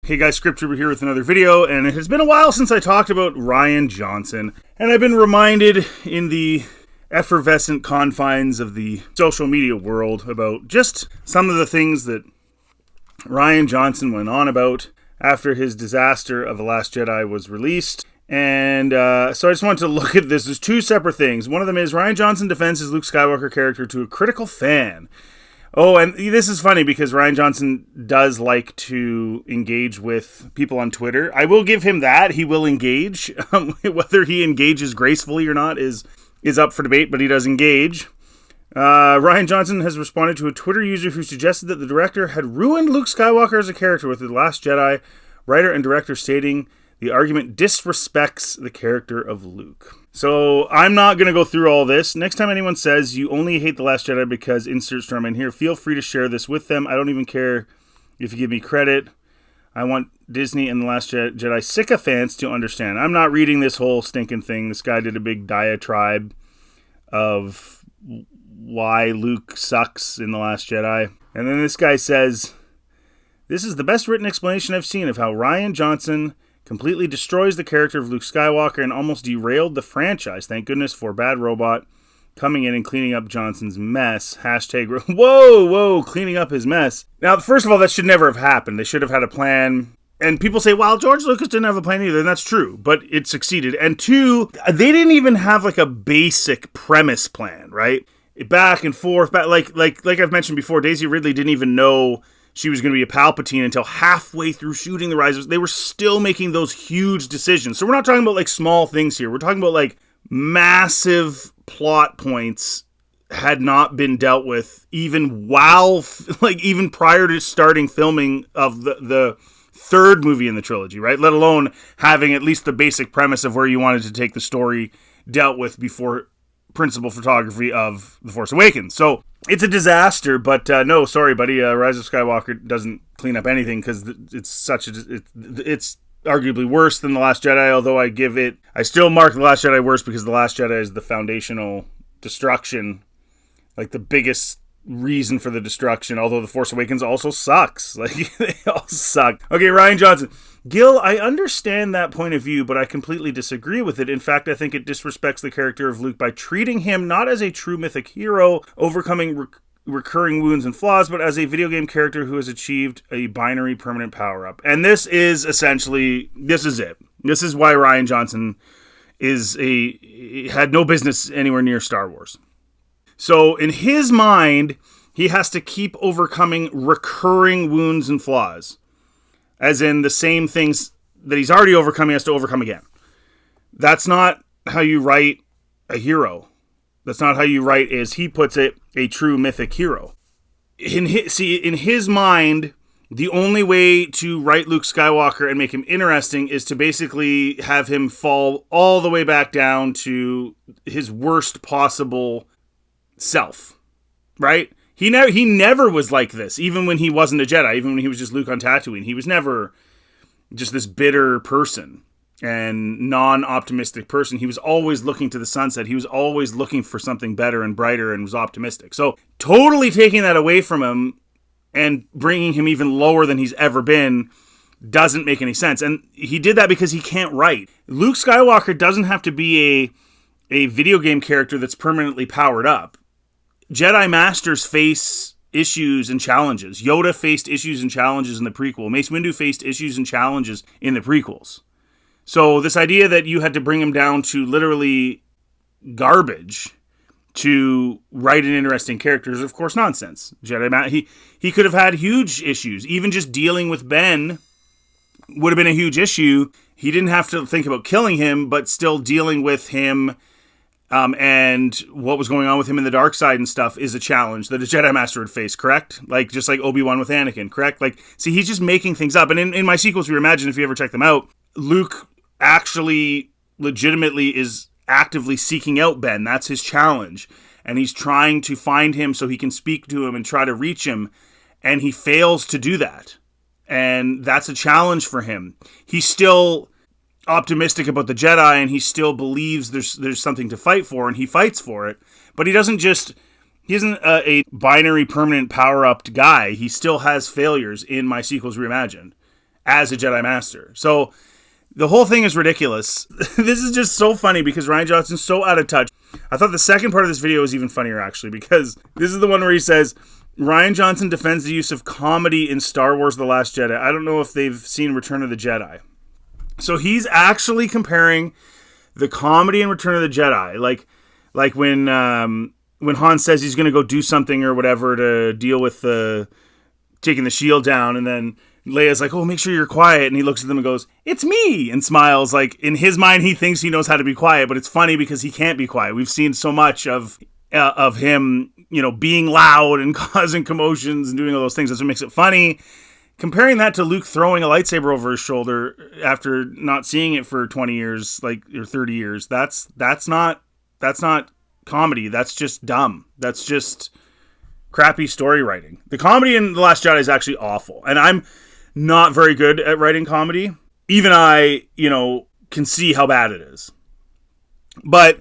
Hey guys, Scripture here with another video, and it has been a while since I talked about Rian Johnson, and I've been reminded in the effervescent confines of the social media world about just some of the things that Rian Johnson went on about after his disaster of The Last Jedi was released. And so I just wanted to look at this. There's two separate things. One of them is Rian Johnson defends his Luke Skywalker character to a critical fan. Oh, and this is funny because Rian Johnson does like to engage with people on Twitter. I will give him that. He will engage. Whether he engages gracefully or not is up for debate, but he does engage. Rian Johnson has responded to a Twitter user who suggested that the director had ruined Luke Skywalker as a character with The Last Jedi, writer and director stating the argument disrespects the character of Luke. So I'm not going to go through all this. Next time anyone says you only hate The Last Jedi because insert storm in here, feel free to share this with them. I don't even care if you give me credit. I want Disney and The Last Jedi sycophants to understand. I'm not reading this whole stinking thing. This guy did a big diatribe of why Luke sucks in The Last Jedi. And then this guy says, this is the best written explanation I've seen of how Rian Johnson completely destroys the character of Luke Skywalker and almost derailed the franchise. Thank goodness for Bad Robot coming in and cleaning up Johnson's mess. Hashtag, whoa, cleaning up his mess. Now, first of all, that should never have happened. They should have had a plan. And people say, well, George Lucas didn't have a plan either. And that's true, but it succeeded. And two, they didn't even have like a basic premise plan, right? Back and forth, like I've mentioned before, Daisy Ridley didn't even know she was going to be a Palpatine until halfway through shooting The Rise of... They were still making those huge decisions. So we're not talking about like small things here. We're talking about like massive plot points had not been dealt with even even prior to starting filming of the third movie in the trilogy, right? Let alone having at least the basic premise of where you wanted to take the story dealt with before principal photography of The Force Awakens. So it's a disaster, but no, sorry, buddy. Rise of Skywalker doesn't clean up anything because it's arguably worse than The Last Jedi, although I still mark The Last Jedi worse because The Last Jedi is the foundational destruction, like the biggest reason for the destruction, although The Force Awakens also sucks. Like, they all suck. Okay, Rian Johnson. Gil, I understand that point of view, but I completely disagree with it. In fact, I think it disrespects the character of Luke by treating him not as a true mythic hero, overcoming recurring wounds and flaws, but as a video game character who has achieved a binary permanent power-up. And this is it. This is why Rian Johnson had no business anywhere near Star Wars. So in his mind, he has to keep overcoming recurring wounds and flaws. As in the same things that he's already overcome, he has to overcome again. That's not how you write a hero. That's not how you write, as he puts it, a true mythic hero. In his mind, the only way to write Luke Skywalker and make him interesting is to basically have him fall all the way back down to his worst possible self, right? He never was like this, even when he wasn't a Jedi, even when he was just Luke on Tatooine. He was never just this bitter person and non-optimistic person. He was always looking to the sunset. He was always looking for something better and brighter and was optimistic. So totally taking that away from him and bringing him even lower than he's ever been doesn't make any sense. And he did that because he can't write. Luke Skywalker doesn't have to be a video game character that's permanently powered up. Jedi Masters face issues and challenges. Yoda faced issues and challenges in the prequel. Mace Windu faced issues and challenges in the prequels. So this idea that you had to bring him down to literally garbage to write an interesting character is, of course, nonsense. He could have had huge issues. Even just dealing with Ben would have been a huge issue. He didn't have to think about killing him, but still dealing with him and what was going on with him in the dark side and stuff is a challenge that a Jedi Master would face, correct? Like, just like Obi-Wan with Anakin, correct? Like, see, he's just making things up. And in my sequels, Reimagined, if you ever check them out, Luke actually legitimately is actively seeking out Ben. That's his challenge. And he's trying to find him so he can speak to him and try to reach him. And he fails to do that. And that's a challenge for him. He's still optimistic about the Jedi, and he still believes there's something to fight for, and he fights for it. But he isn't a binary permanent power-upped guy. He still has failures in My Sequels Reimagined. as a Jedi Master. So the whole thing is ridiculous. This is just so funny because Rian Johnson's so out of touch. I thought the second part of this video was even funnier, actually, because this is the one where he says, Rian Johnson defends the use of comedy in Star Wars The Last Jedi. I don't know if they've seen Return of the Jedi. So he's actually comparing the comedy in Return of the Jedi. Like when Han says he's going to go do something or whatever to deal with taking the shield down, and then Leia's like, oh, make sure you're quiet. And he looks at them and goes, it's me, and smiles. Like, in his mind, he thinks he knows how to be quiet, but it's funny because he can't be quiet. We've seen so much of him, being loud and causing commotions and doing all those things. That's what makes it funny. Comparing that to Luke throwing a lightsaber over his shoulder after not seeing it for 20 years, or 30 years, that's not comedy. That's just dumb. That's just crappy story writing. The comedy in The Last Jedi is actually awful. And I'm not very good at writing comedy. Even I, can see how bad it is. But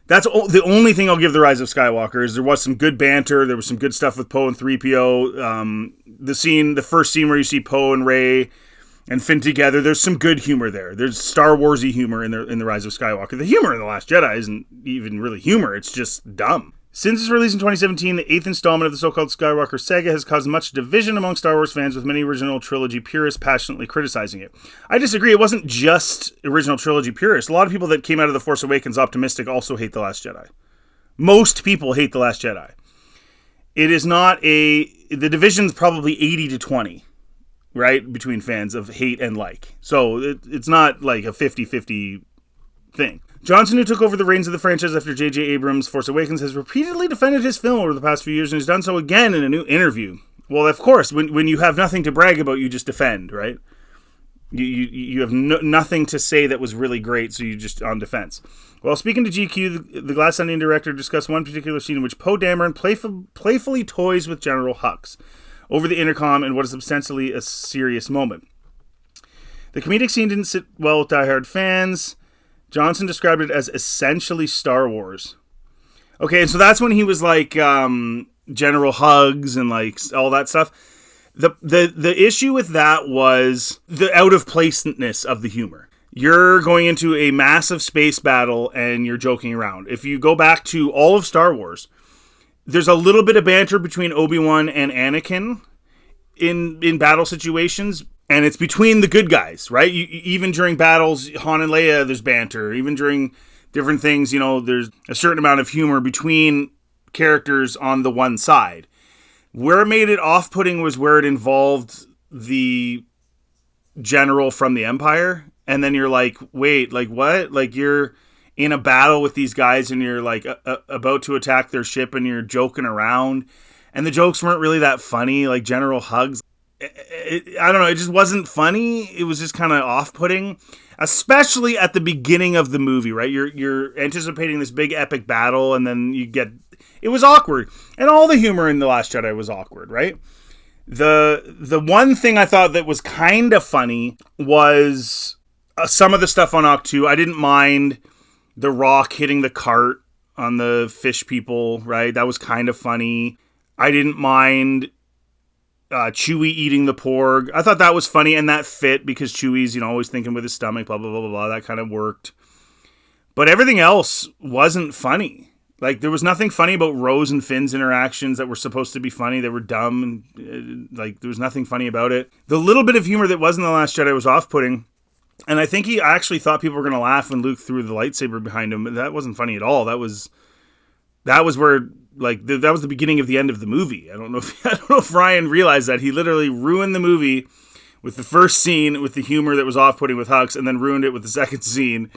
that's the only thing I'll give The Rise of Skywalker is there was some good banter. There was some good stuff with Poe and 3PO. The first scene where you see Poe and Rey and Finn together, there's some good humor there. There's Star Wars-y humor in The Rise of Skywalker. The humor in The Last Jedi isn't even really humor. It's just dumb. Since its release in 2017, the 8th installment of the so-called Skywalker saga has caused much division among Star Wars fans, with many original trilogy purists passionately criticizing it. I disagree. It wasn't just original trilogy purists. A lot of people that came out of The Force Awakens optimistic also hate The Last Jedi. Most people hate The Last Jedi. It is not the division's probably 80-20, right, between fans of hate and like. So it's not like a 50-50 thing. Johnson, who took over the reins of the franchise after J.J. Abrams' Force Awakens, has repeatedly defended his film over the past few years and has done so again in a new interview. Well, of course, when you have nothing to brag about, you just defend, right? You have nothing to say that was really great, so you just on defense. While speaking to GQ, the Glass Onion director discussed one particular scene in which Poe Dameron playfully toys with General Hux over the intercom in what is ostensibly a serious moment. The comedic scene didn't sit well with diehard fans. Johnson described it as essentially Star Wars. Okay, so that's when he was like General Hugs and like all that stuff. The issue with that was the out of placeness of the humor. You're going into a massive space battle and you're joking around. If you go back to all of Star Wars, there's a little bit of banter between Obi-Wan and Anakin in battle situations. And it's between the good guys, right? Even during battles, Han and Leia, there's banter. Even during different things, there's a certain amount of humor between characters on the one side. Where it made it off-putting was where it involved the general from the Empire. And then you're like, wait, like what? Like you're in a battle with these guys and you're like about to attack their ship and you're joking around. And the jokes weren't really that funny, like General Hugs. I don't know, it just wasn't funny. It was just kind of off-putting, especially at the beginning of the movie, right? You're anticipating this big epic battle, and then it was awkward. And all the humor in The Last Jedi was awkward, right? The one thing I thought that was kind of funny was some of the stuff on Octu. I didn't mind the rock hitting the cart on the fish people, right? That was kind of funny. I didn't mind Chewie eating the porg. I thought that was funny, and that fit because Chewie's, always thinking with his stomach, blah, blah, blah, blah, blah. That kind of worked. But everything else wasn't funny. Like, there was nothing funny about Rose and Finn's interactions that were supposed to be funny. They were dumb. And, there was nothing funny about it. The little bit of humor that was in The Last Jedi was off-putting. And I think he actually thought people were going to laugh when Luke threw the lightsaber behind him. That wasn't funny at all. That was where... that was the beginning of the end of the movie. I don't know if Ryan realized that. He literally ruined the movie with the first scene with the humor that was off-putting with Hux, and then ruined it with the second scene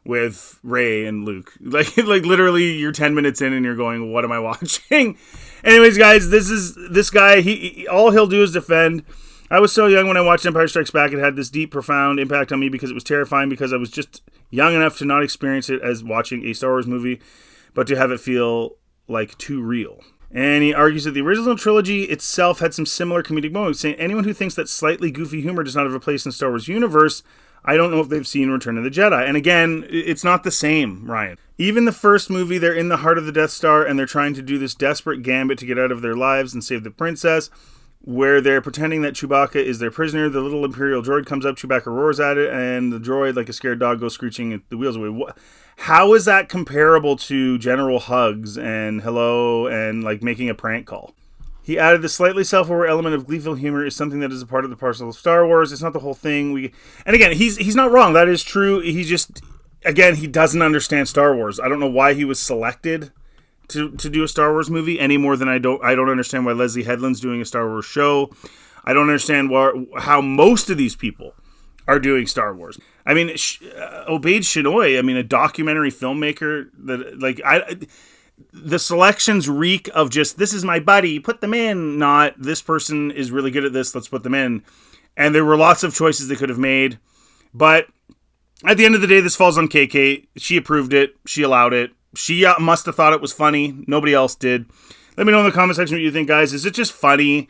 with Rey and Luke. Like literally you're 10 minutes in and you're going, what am I watching? Anyways, guys, this guy, all he'll do is defend. I was so young when I watched Empire Strikes Back. It had this deep, profound impact on me because it was terrifying, because I was just young enough to not experience it as watching a Star Wars movie, but to have it feel like too real. And he argues that the original trilogy itself had some similar comedic moments, saying anyone who thinks that slightly goofy humor does not have a place in the Star Wars universe, I don't know if they've seen Return of the Jedi. And again, it's not the same, Ryan. Even the first movie, they're in the heart of the Death Star and they're trying to do this desperate gambit to get out of their lives and save the princess. where they're pretending that Chewbacca is their prisoner. The little Imperial droid comes up, Chewbacca roars at it, and the droid, like a scared dog, goes screeching at the wheels away. How is that comparable to general hugs and hello and like making a prank call? He added the slightly self-aware element of gleeful humor is something that is a part of the parcel of Star Wars. It's not the whole thing. And again, he's not wrong. That is true. He just, again, he doesn't understand Star Wars. I don't know why he was selected to do a Star Wars movie any more than I don't understand why Leslie Headland's doing a Star Wars show. I don't understand how most of these people are doing Star Wars. I mean, Obaid Chinoy, I mean, a documentary filmmaker that, like, the selections reek of just, this is my buddy, put them in, not this person is really good at this, let's put them in. And there were lots of choices they could have made. But at the end of the day, this falls on KK. She approved it. She allowed it. She must have thought it was funny. Nobody else did. Let me know in the comment section what you think, guys. Is it just funny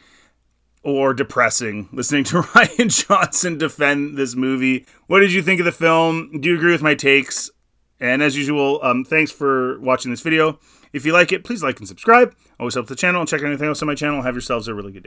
or depressing listening to Rian Johnson defend this movie? What did you think of the film? Do you agree with my takes? And as usual, thanks for watching this video. If you like it, please like and subscribe. Always helps the channel. And check out anything else on my channel. Have yourselves a really good day.